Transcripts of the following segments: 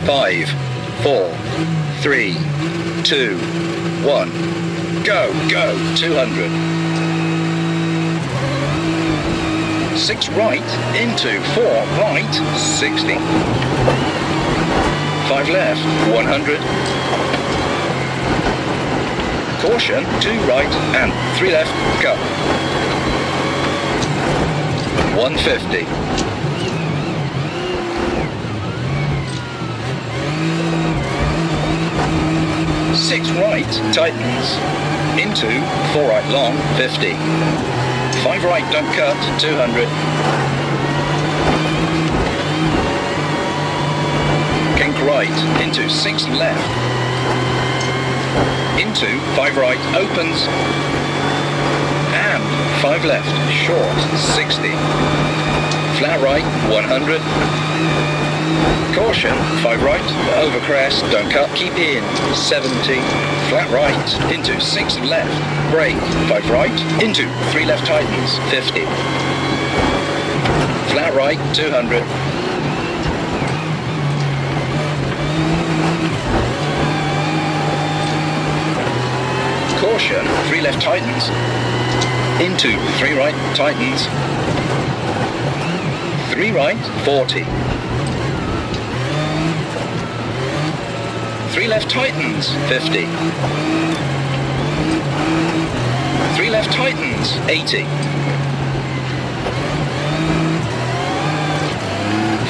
5, 4, 3, 2, 1. Go, go, 200. 6 right, into 4 right, 60. 5 left, 100. Caution, 2 right and 3 left, go. 150. 6 right, tightens. Into 4 right long, 50. 5 right, don't cut, 200. Kink right, into 6 left. Into 5 right, opens. And 5 left, short, 60. Flat right, 100. Caution, 5 right, over crest, don't cut, keep in, 70. Flat right, into 6 left, brake, 5 right, into 3 left tightens, 50. Flat right, 200. Caution, 3 left tightens, into 3 right tightens, 3 right, 40. 3 left tightens, 50. 3 left tightens, 80.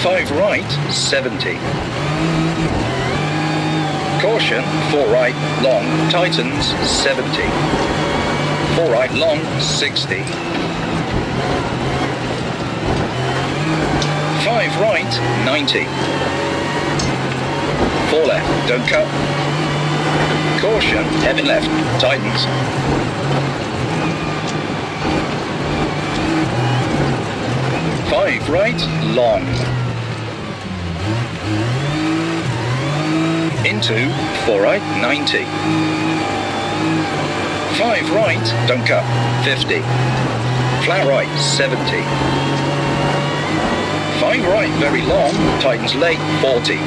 5 right, 70. Caution, 4 right, long, tightens, 70. 4 right, long, 60. 5 right, 90. 4 left, don't cut. Caution, heavy left, tightens. 5 right, long. Into 4 right, 90. 5 right, don't cut, 50. Flat right, 70. 5 right, very long, tightens late, 40.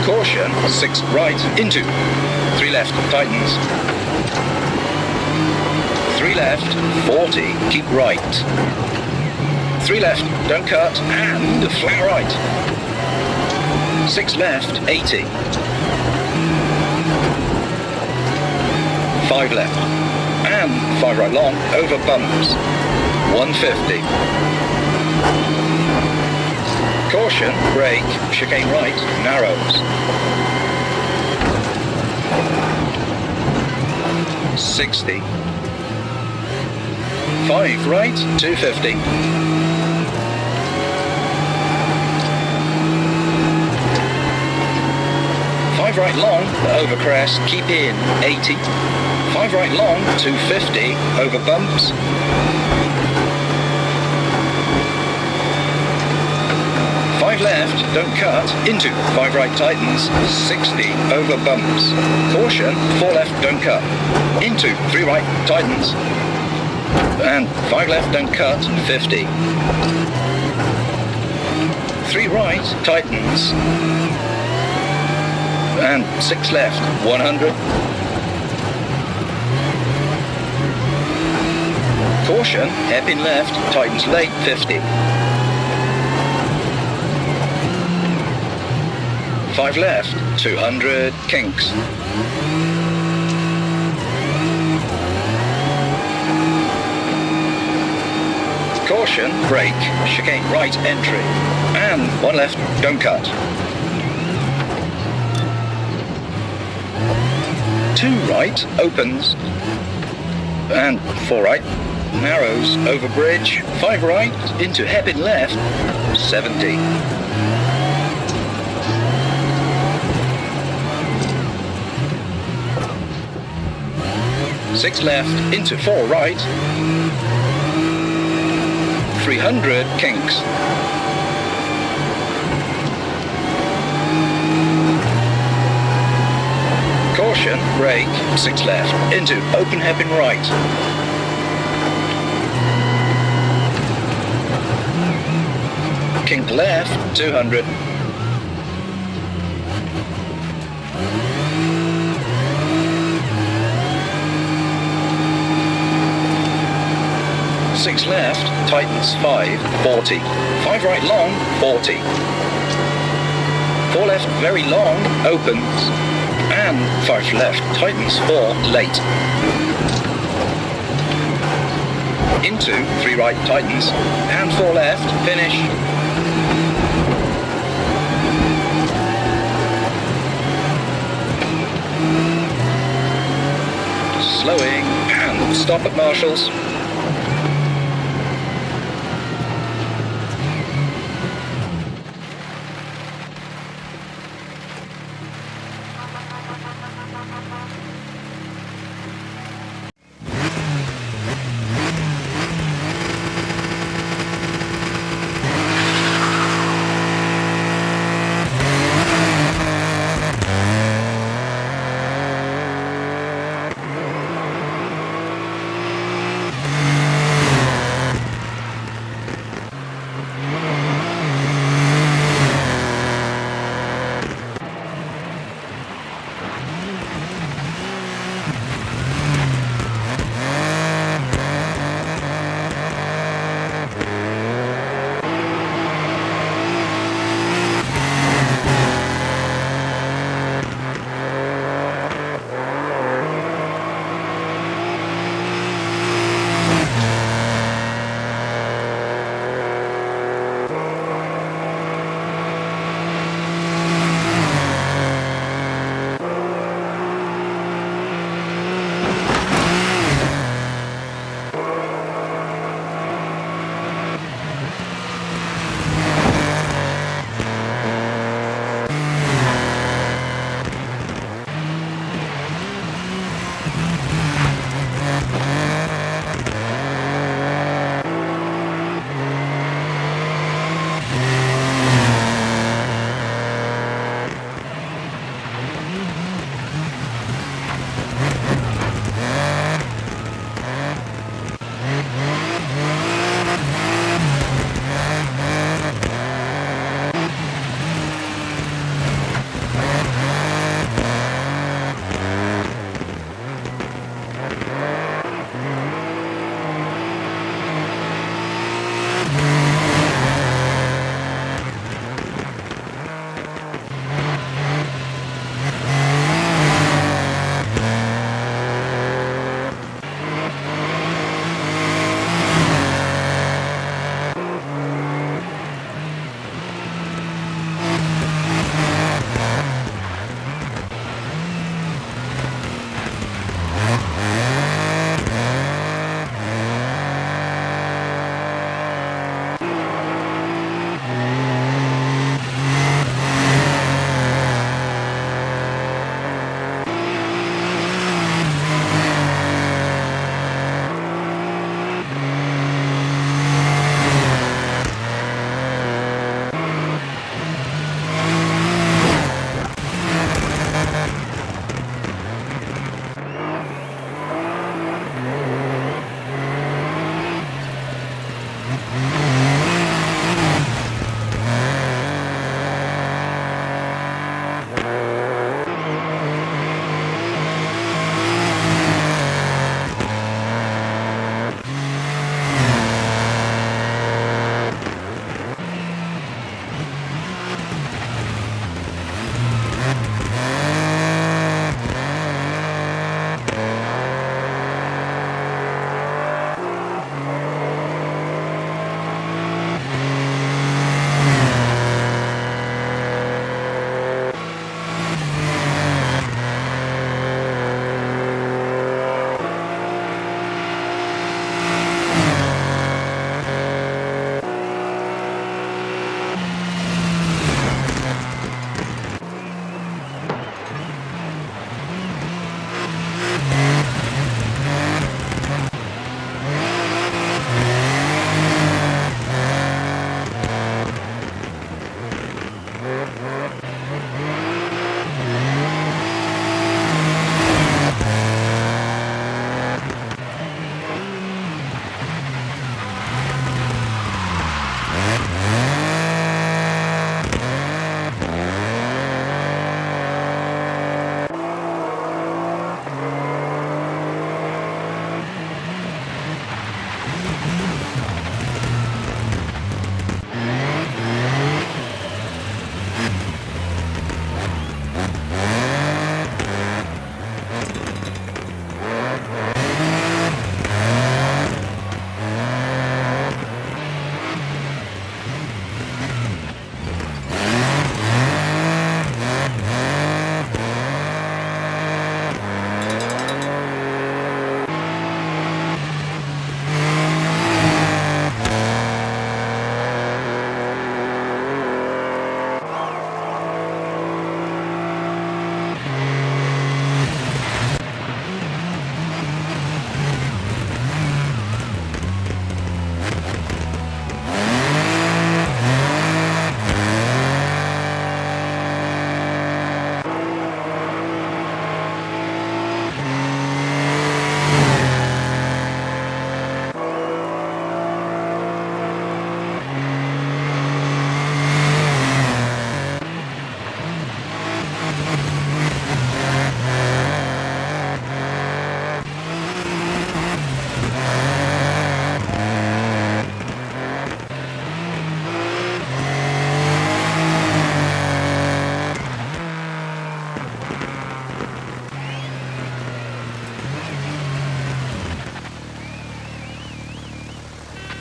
Caution, 6 right, into 3 left, tightens. 3 left, 40, keep right. 3 left, don't cut, and flat right. 6 left, 80. 5 left, and 5 right long, over bumps, 150. Caution, brake, chicane right, narrows. 60. 5 right, 250. 5 right long, over crest, keep in, 80. 5 right long, 250, over bumps. 5 left, don't cut, into 5 right tightens, 60, over bumps. Caution, 4 left, don't cut, into 3 right tightens, and 5 left, don't cut, 50. 3 right tightens, and 6 left, 100. Caution, hairpin left, tightens late, 50. 5 left, 200, kinks. Caution, brake, chicane right entry, and 1 left, don't cut. 2 right, opens, and 4 right, narrows, over bridge, 5 right, into hairpin left, 70. 6 left, into 4 right, 300, kinks. Caution, brake, 6 left, into open hairpin right. King Think left, 200. Six left, tightens 5, 40. 5 right long, 40. 4 left, very long, opens. And 5 left, tightens 4, late. Into 3 right, tightens. And 4 left, finish. Slowing and stop at marshals.